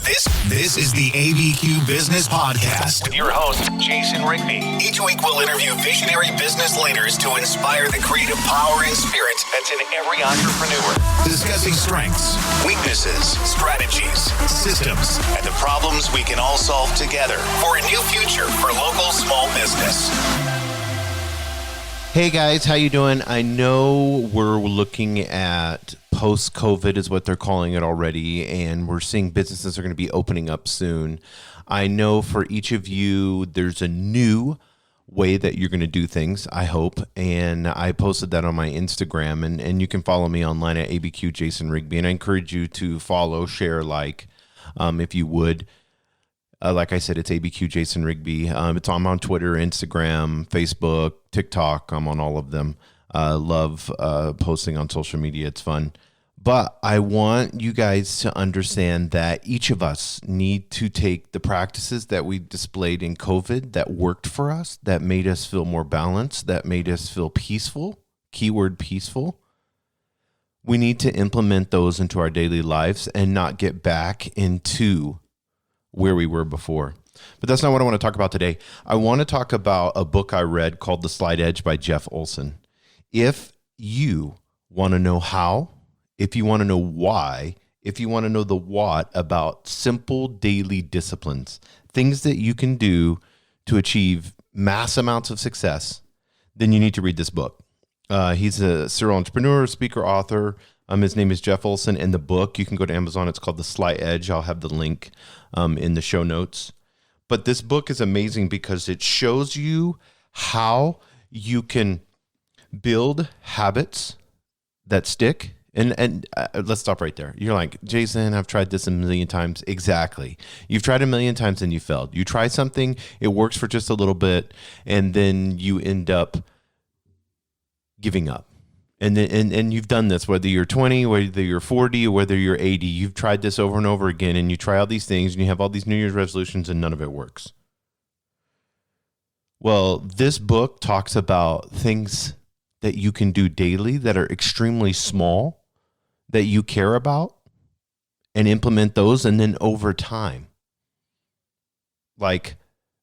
This is the ABQ Business Podcast with your host, Jason Rigby. Each week we'll interview visionary business leaders to inspire the creative power and spirit that's in every entrepreneur. Discussing strengths, weaknesses, strategies, systems, and the problems we can all solve together for a new future for local small business. Hey guys, how you doing? I know we're looking at post-COVID is what they're calling it already, and we're seeing businesses are going to be opening up soon. I know for each of you, there's a new way that you're going to do things, I hope, and I posted that on my Instagram, and you can follow me online at ABQ Jason Rigby, and I encourage you to follow, share, if you would. Like I said, it's ABQ Jason Rigby. I'm on Twitter, Instagram, Facebook, TikTok. I'm on all of them. Love posting on social media. It's fun. But I want you guys to understand that each of us need to take the practices that we displayed in COVID that worked for us, that made us feel more balanced, that made us feel peaceful, keyword peaceful. We need to implement those into our daily lives and not get back into where we were before. But that's not what I want to talk about today. I want to talk about a book I read called The Slight Edge by Jeff Olson. If you want to know how, if you want to know why, if you want to know the what about simple daily disciplines, things that you can do to achieve mass amounts of success, then you need to read this book. He's a serial entrepreneur, speaker, author. His name is Jeff Olson, and the book, you can go to Amazon. It's called The Slight Edge. I'll have the link in the show notes. But this book is amazing because it shows you how you can build habits that stick. And let's stop right there. You're like, Jason, I've tried this a million times. Exactly. You've tried a million times and you failed. You try something, it works for just a little bit, and then you end up giving up. And you've done this, whether you're 20, whether you're 40, or whether you're 80, you've tried this over and over again, and you try all these things, and you have all these New Year's resolutions, and none of it works. Well, this book talks about things that you can do daily that are extremely small, that you care about, and implement those, and then over time. Like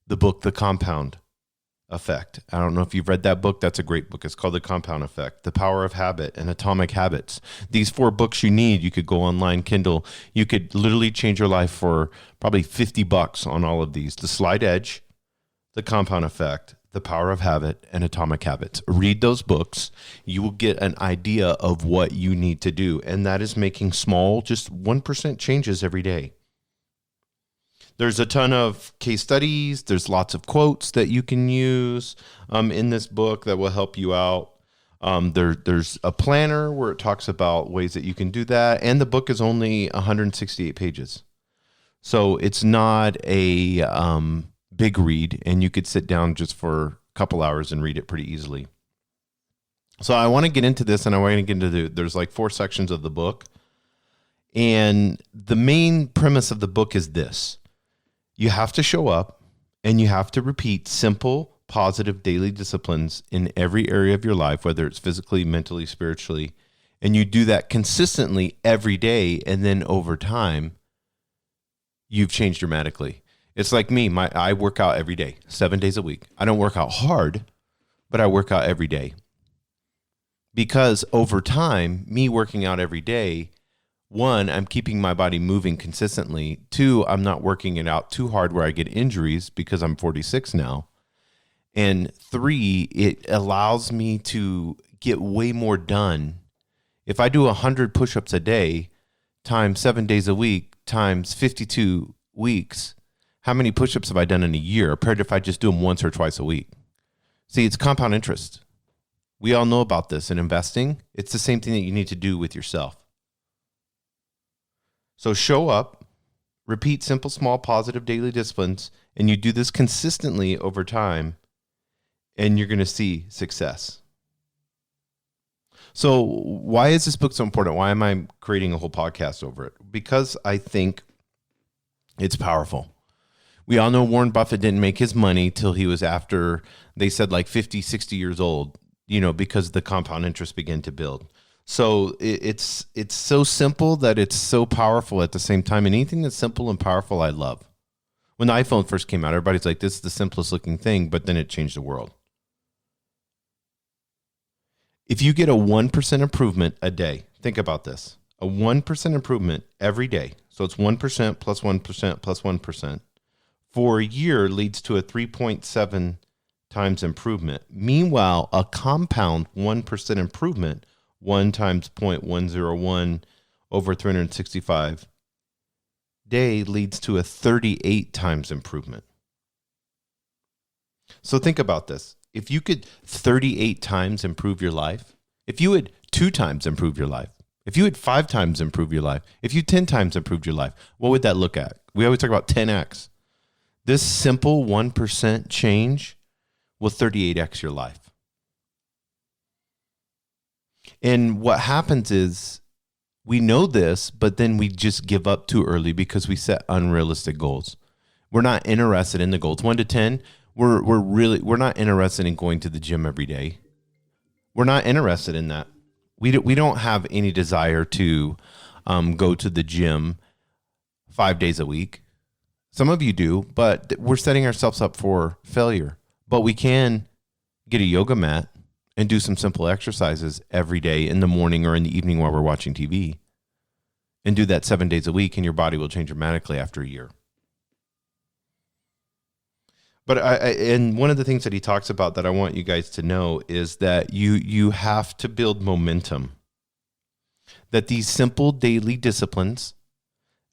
the book, The Compound Effect. I don't know if you've read that book. That's a great book. It's called The Compound Effect, The Power of Habit, and Atomic Habits. These 4 books you need. You could go online, Kindle. You could literally change your life for probably $50 on all of these. The Slight Edge, The Compound Effect, The Power of Habit, and Atomic Habits. Read those books. You will get an idea of what you need to do, and that is making small, just 1% changes every day. There's a ton of case studies. There's lots of quotes that you can use in this book that will help you out. There's a planner where it talks about ways that you can do that. And the book is only 168 pages. So it's not a big read, and you could sit down just for a couple hours and read it pretty easily. So I want to get into this, and I want to get into there's like 4 sections of the book. And the main premise of the book is this. You have to show up, and you have to repeat simple, positive daily disciplines in every area of your life, whether it's physically, mentally, spiritually, and you do that consistently every day, and then over time, you've changed dramatically. It's like me. I work out every day, 7 days a week. I don't work out hard, but I work out every day. Because over time, me working out every day, 1, I'm keeping my body moving consistently. 2, I'm not working it out too hard where I get injuries because I'm 46 now. And 3, it allows me to get way more done. If I do 100 push-ups a day times 7 days a week times 52 weeks, how many push-ups have I done in a year compared to if I just do them once or twice a week? See, it's compound interest. We all know about this in investing. It's the same thing that you need to do with yourself. So show up, repeat simple, small, positive daily disciplines, and you do this consistently over time, and you're going to see success. So why is this book so important? Why am I creating a whole podcast over it? Because I think it's powerful. We all know Warren Buffett didn't make his money till he was after, they said like 50, 60 years old, because the compound interest began to build. So it's so simple that it's so powerful at the same time. And anything that's simple and powerful, I love. When the iPhone first came out, everybody's like, this is the simplest looking thing, but then it changed the world. If you get a 1% improvement a day, think about this, a 1% improvement every day. So it's 1% plus 1% plus 1% for a year leads to a 3.7 times improvement. Meanwhile, a compound 1% improvement, 1 times 0.101 over 365 day leads to a 38 times improvement. So think about this. If you could 38 times improve your life, if you had 2 times improve your life, if you had 5 times improve your life, if you 10 times improved your life, what would that look at? We always talk about 10x. This simple 1% change will 38x your life. And what happens is we know this, but then we just give up too early because we set unrealistic goals. We're not interested in the goals. 1 to 10, we're not interested in going to the gym every day. We're not interested in that. We don't have any desire to go to the gym 5 days a week. Some of you do, but we're setting ourselves up for failure. But we can get a yoga mat and do some simple exercises every day in the morning or in the evening while we're watching TV. And do that 7 days a week, and your body will change dramatically after a year. But and one of the things that he talks about that I want you guys to know is that you have to build momentum. That these simple daily disciplines,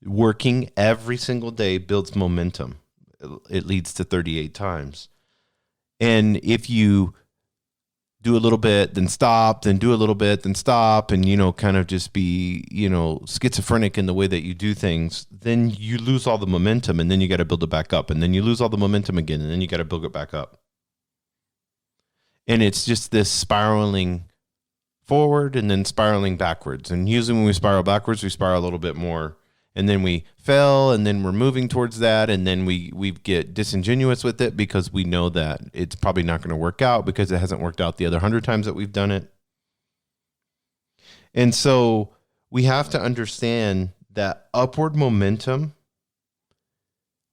working every single day, builds momentum. It leads to 38 times. And if you do a little bit, then stop, then do a little bit, then stop, and, kind of just be, schizophrenic in the way that you do things, then you lose all the momentum, and then you got to build it back up, and then you lose all the momentum again, and then you got to build it back up. And it's just this spiraling forward and then spiraling backwards. And usually when we spiral backwards, we spiral a little bit more, and then we fail, and then we're moving towards that, and then we get disingenuous with it because we know that it's probably not going to work out because it hasn't worked out the other 100 times that we've done it. And so we have to understand that upward momentum,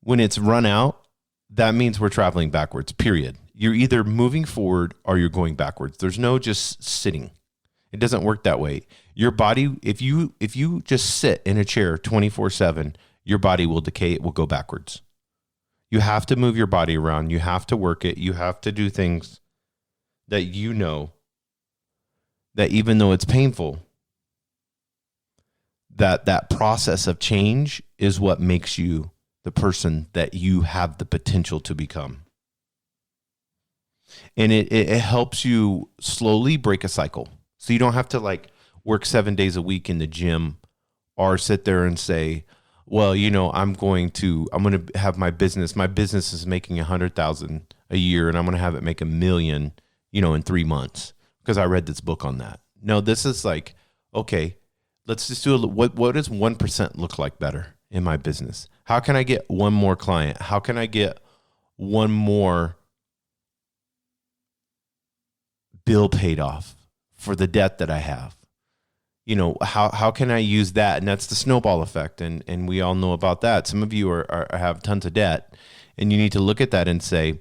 when it's run out, that means we're traveling backwards, period. You're either moving forward or you're going backwards. There's no just sitting. It doesn't work that way. Your body, if you just sit in a chair 24/7, your body will decay. It will go backwards. You have to move your body around. You have to work it. You have to do things that that even though it's painful, that process of change is what makes you the person that you have the potential to become. And it helps you slowly break a cycle. So you don't have to work 7 days a week in the gym or sit there and say, well, I'm going to have my business. My business is making $100,000 a year, and I'm going to have it make $1 million, in 3 months because I read this book on that. No, this is okay, let's just do what does 1% look like better in my business? How can I get one more client? How can I get one more bill paid off for the debt that I have? How can I use that? And that's the snowball effect. And we all know about that. Some of you have tons of debt, and you need to look at that and say,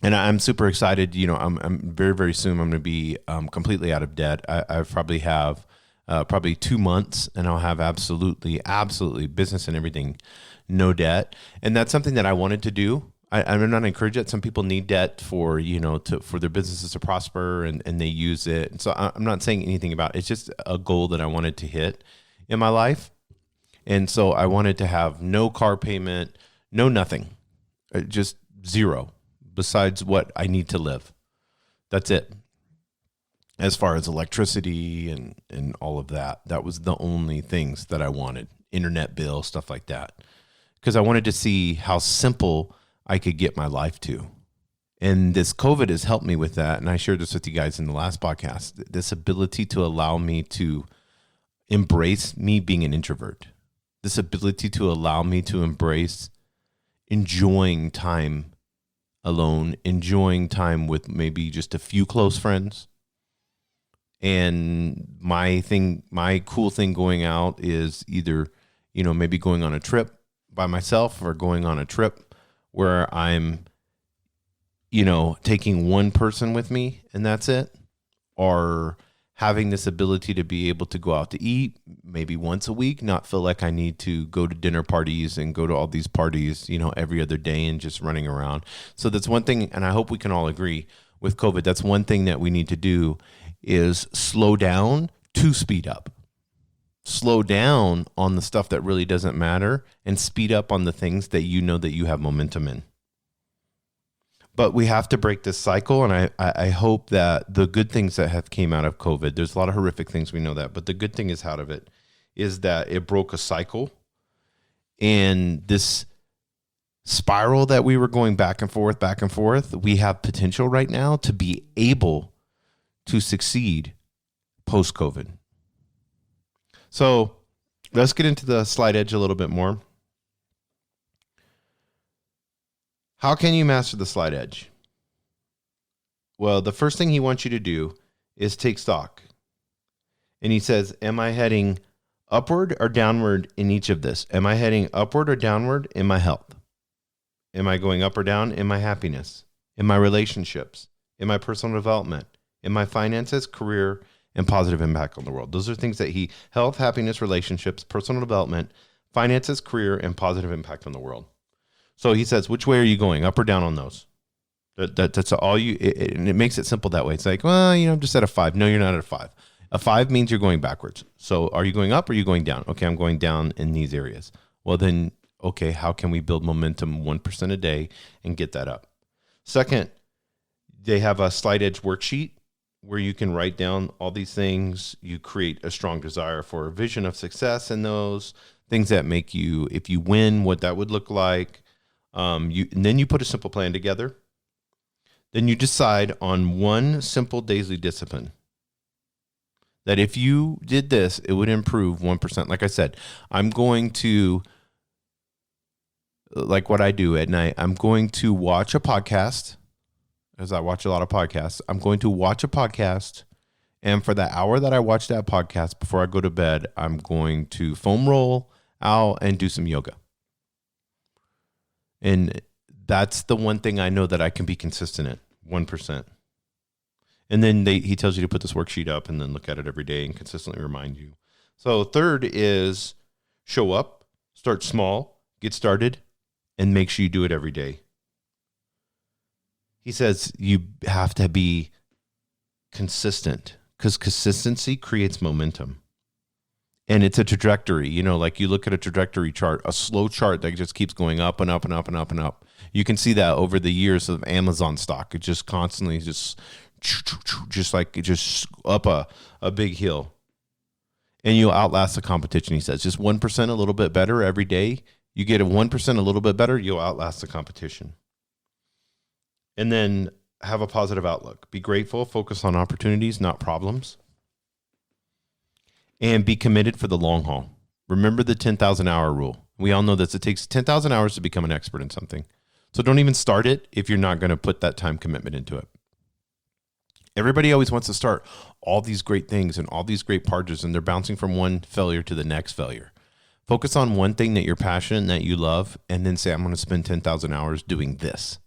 and I'm super excited. I'm very, very soon, I'm going to be completely out of debt. I probably have probably 2 months, and I'll have absolutely business and everything, no debt. And that's something that I wanted to do. I'm not encouraging it. Some people need debt for their businesses to prosper, and they use it. And so I'm not saying anything about it. It's just a goal that I wanted to hit in my life. And so I wanted to have no car payment, no nothing, just zero besides what I need to live. That's it. As far as electricity and all of that, that was the only things that I wanted. Internet bill, stuff like that. Because I wanted to see how simple I could get my life to. And this COVID has helped me with that. And I shared this with you guys in the last podcast, this ability to allow me to embrace me being an introvert, this ability to allow me to embrace enjoying time alone, enjoying time with maybe just a few close friends, And my cool thing going out is either, maybe going on a trip by myself or going on a trip where I'm, taking one person with me and that's it. Or having this ability to be able to go out to eat maybe once a week, not feel like I need to go to dinner parties and go to all these parties, every other day and just running around. So that's one thing. And I hope we can all agree with COVID. That's one thing that we need to do is slow down to speed up. Slow down on the stuff that really doesn't matter and speed up on the things that that you have momentum in. But we have to break this cycle, and I hope that the good things that have came out of COVID, there's a lot of horrific things, we know that, but the good thing is out of it is that it broke a cycle, and this spiral that we were going back and forth, we have potential right now to be able to succeed post-COVID. So let's get into the slide edge a little bit more. How can you master the slide edge? Well, the first thing he wants you to do is take stock. And he says, am I heading upward or downward in each of this? Am I heading upward or downward in my health? Am I going up or down in my happiness, in my relationships, in my personal development, in my finances, career, and positive impact on the world? Those are things that health, happiness, relationships, personal development, finances, career, and positive impact on the world. So he says, which way are you going, up or down on those? That's all and it makes it simple that way. It's like, well, I'm just at a 5. No, you're not at a 5. A 5 means you're going backwards. So are you going up or are you going down? Okay, I'm going down in these areas. Well, then, okay, how can we build momentum 1% a day and get that up? Second, they have a slide edge worksheet where you can write down all these things. You create a strong desire for a vision of success in those things that make you, if you win, what that would look like. And then you put a simple plan together. Then you decide on one simple daily discipline that if you did this, it would improve 1%. Like I said, I'm going to, like what I do at night, I'm going to watch a podcast, as I watch a lot of podcasts. I'm going to watch a podcast, and for that hour that I watch that podcast before I go to bed, I'm going to foam roll out and do some yoga. And that's the one thing I know that I can be consistent at, 1%. And then he tells you to put this worksheet up and then look at it every day and consistently remind you. So third is show up, start small, get started, and make sure you do it every day. He says you have to be consistent because consistency creates momentum. And it's a trajectory, like you look at a trajectory chart, a slow chart that just keeps going up and up and up and up and up. You can see that over the years of Amazon stock. It just constantly just up a big hill. And you'll outlast the competition, he says. Just 1% a little bit better every day. You get a 1% a little bit better, you'll outlast the competition. And then have a positive outlook. Be grateful, focus on opportunities, not problems. And be committed for the long haul. Remember the 10,000 hour rule. We all know this. It takes 10,000 hours to become an expert in something. So don't even start it if you're not going to put that time commitment into it. Everybody always wants to start all these great things and all these great projects, and they're bouncing from one failure to the next failure. Focus on one thing that you're passionate and that you love, and then say, I'm going to spend 10,000 hours doing this,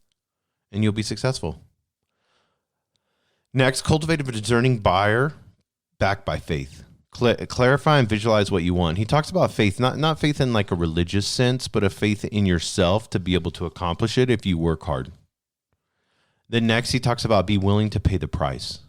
and you'll be successful. Next, cultivate a discerning buyer backed by faith. Clarify and visualize what you want. He talks about faith, not faith in like a religious sense, but a faith in yourself to be able to accomplish it if you work hard. Then next, he talks about be willing to pay the price.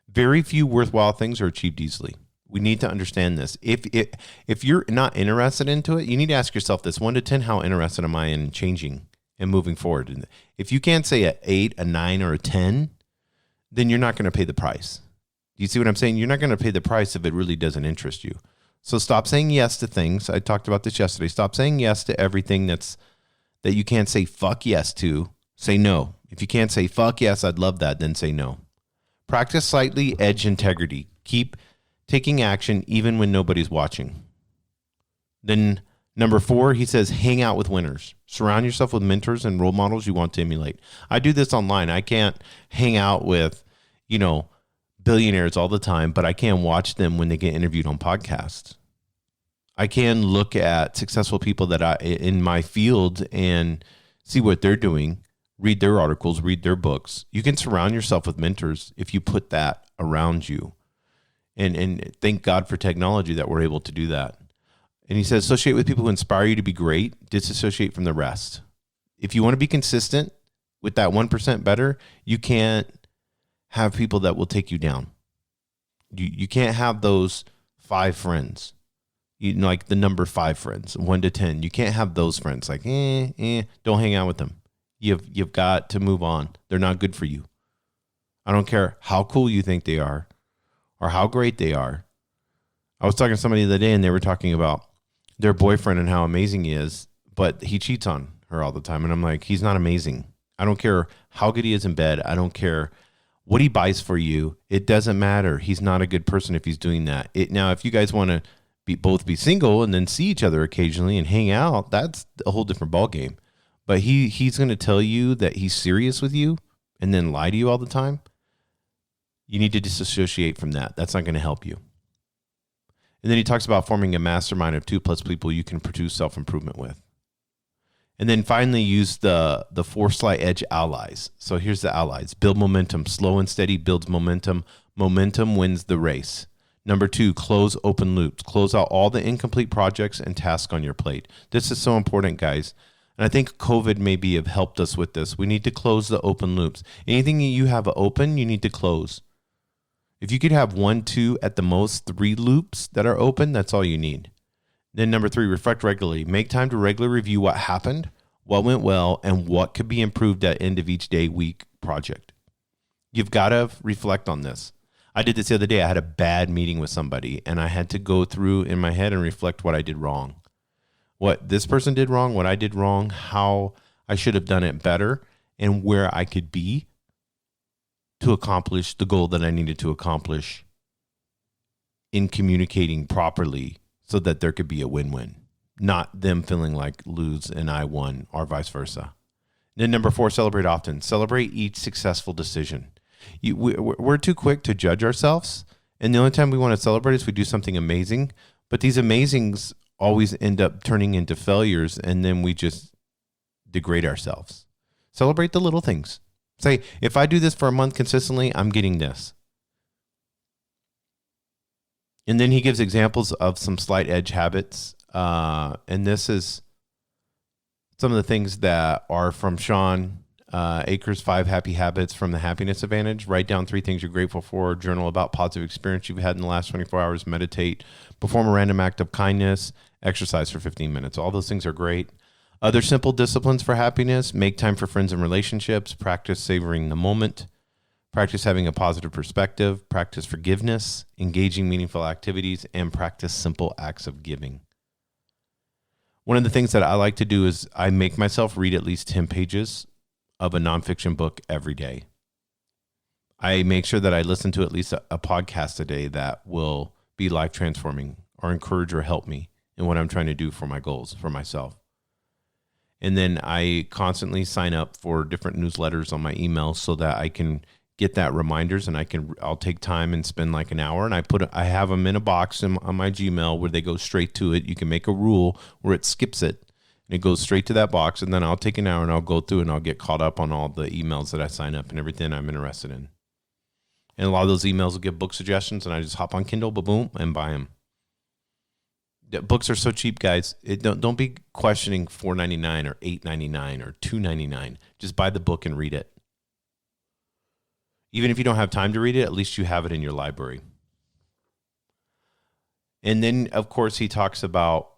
Very few worthwhile things are achieved easily. We need to understand this. If you're not interested into it, you need to ask yourself this: 1 to 10, how interested am I in changing and moving forward? And if you can't say an 8, a 9, or a 10, then you're not going to pay the price. Do you see what I'm saying? You're not going to pay the price if it really doesn't interest you. So stop saying yes to things. I talked about this yesterday. Stop saying yes to everything that you can't say fuck yes to. Say no. If you can't say fuck yes, I'd love that, then say no. Practice slightly edge integrity. Keep taking action even when nobody's watching. Then number 4, he says, hang out with winners. Surround yourself with mentors and role models you want to emulate. I do this online. I can't hang out with, billionaires all the time, but I can't watch them when they get interviewed on podcasts. I can look at successful people that I in my field and see what they're doing, read their articles, read their books. You can surround yourself with mentors if you put that around you. And thank God for technology that we're able to do that. And he says, associate with people who inspire you to be great, disassociate from the rest. If you want to be consistent with that 1% better, you can't have people that will take you down. You can't have those 5 friends. Like the number 5 friends, 1 to 10. You can't have those friends like, don't hang out with them. You've got to move on. They're not good for you. I don't care how cool you think they are or how great they are. I was talking to somebody the other day and they were talking about their boyfriend and how amazing he is, but he cheats on her all the time. And I'm like, he's not amazing. I don't care how good he is in bed. I don't care what he buys for you. It doesn't matter. He's not a good person if he's doing that. Now, if you guys want to both be single and then see each other occasionally and hang out, that's a whole different ballgame. But he's going to tell you that he's serious with you and then lie to you all the time. You need to disassociate from that. That's not going to help you. And then he talks about forming a mastermind of 2+ people you can produce self-improvement with. And then finally use the 4 slight edge allies. So here's the allies. Build momentum. Slow and steady builds momentum. Momentum wins the race. Number 2, close open loops. Close out all the incomplete projects and tasks on your plate. This is so important, guys. And I think COVID maybe have helped us with this. We need to close the open loops. Anything you have open, you need to close. If you could have 1, 2, at the most 3 loops that are open, that's all you need. Then number 3, reflect regularly. Make time to regularly review what happened, what went well, and what could be improved at end of each day, week, project. You've got to reflect on this. I did this the other day. I had a bad meeting with somebody, and I had to go through in my head and reflect what I did wrong. What this person did wrong, what I did wrong, how I should have done it better, and where I could be to accomplish the goal that I needed to accomplish in communicating properly so that there could be a win-win, not them feeling like lose and I won or vice versa. Then number 4, celebrate often. Celebrate each successful decision. We're too quick to judge ourselves, and the only time we want to celebrate is if we do something amazing, but these amazings always end up turning into failures, and then we just degrade ourselves. Celebrate the little things. Say, if I do this for a month consistently, I'm getting this. And then he gives examples of some slight edge habits, and this is some of the things that are from Sean Akers' 5 happy habits from the Happiness Advantage. Write down 3 things you're grateful for. Journal about positive experience you've had in the last 24 hours. Meditate. Perform a random act of kindness. Exercise for 15 minutes. All those things are great. Other simple disciplines for happiness. Make time for friends and relationships. Practice savoring the moment. Practice having a positive perspective. Practice forgiveness. Engaging meaningful activities. And practice simple acts of giving. One of the things that I like to do is I make myself read at least 10 pages of a nonfiction book every day. I make sure that I listen to at least a podcast a day that will be life transforming or encourage or help me in what I'm trying to do for my goals, for myself. And then I constantly sign up for different newsletters on my email so that I can get that reminders, and I'll take time and spend like an hour, and I have them in a box on my Gmail where they go straight to it. You can make a rule where it skips it and it goes straight to that box, and then I'll take an hour and I'll go through and I'll get caught up on all the emails that I sign up and everything I'm interested in. And a lot of those emails will give book suggestions, and I just hop on Kindle, boom, and buy them. Books are so cheap, guys. Don't be questioning $4.99 or $8.99 or $2.99. Just buy the book and read it. Even if you don't have time to read it, at least you have it in your library. And then, of course, he talks about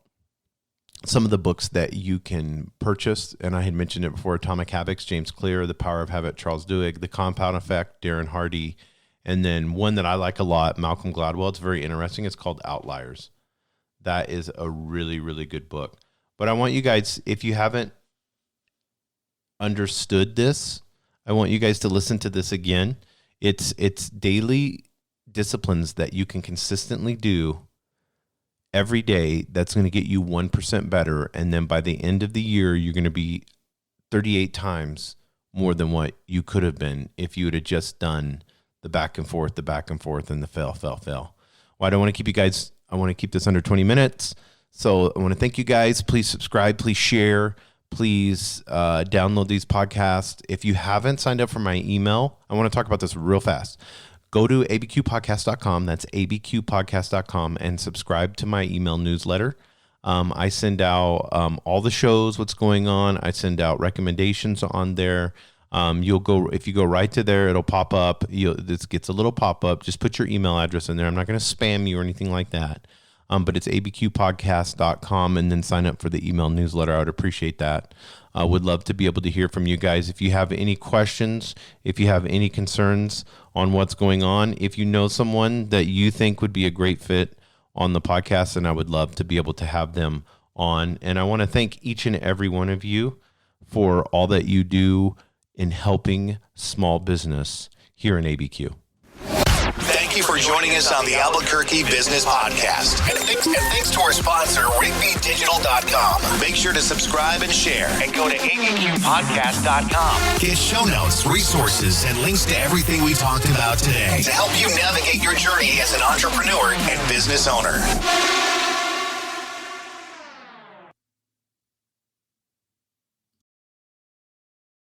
some of the books that you can purchase. And I had mentioned it before: Atomic Habits, James Clear; The Power of Habit, Charles Duhigg; The Compound Effect, Darren Hardy. And then one that I like a lot, Malcolm Gladwell. It's very interesting. It's called Outliers. That is a really, really good book. But I want you guys, if you haven't understood this, I want you guys to listen to this again. It's daily disciplines that you can consistently do every day that's going to get you 1% better. And then by the end of the year, you're going to be 38 times more than what you could have been if you would have just done the back and forth, and the fail. Well, I don't want to keep you guys, I want to keep this under 20 minutes. So I want to thank you guys. Please subscribe, please share, please download these podcasts. If you haven't signed up for my email, I want to talk about this real fast. Go to abqpodcast.com. That's abqpodcast.com and subscribe to my email newsletter. I send out all the shows, what's going on. I send out recommendations on there. If you go right to there, it'll pop up. This gets a little pop up. Just put your email address in there. I'm not going to spam you or anything like that. But it's abqpodcast.com, and then sign up for the email newsletter. I would appreciate that. I would love to be able to hear from you guys. If you have any questions, if you have any concerns on what's going on, if you know someone that you think would be a great fit on the podcast, and I would love to be able to have them on. And I want to thank each and every one of you for all that you do in helping small business here in ABQ. Thank you for joining us on the Albuquerque Business Podcast. And thanks to our sponsor, RigbyDigital.com. Make sure to subscribe and share, and go to abqpodcast.com. Get show notes, resources, and links to everything we talked about today to help you navigate your journey as an entrepreneur and business owner.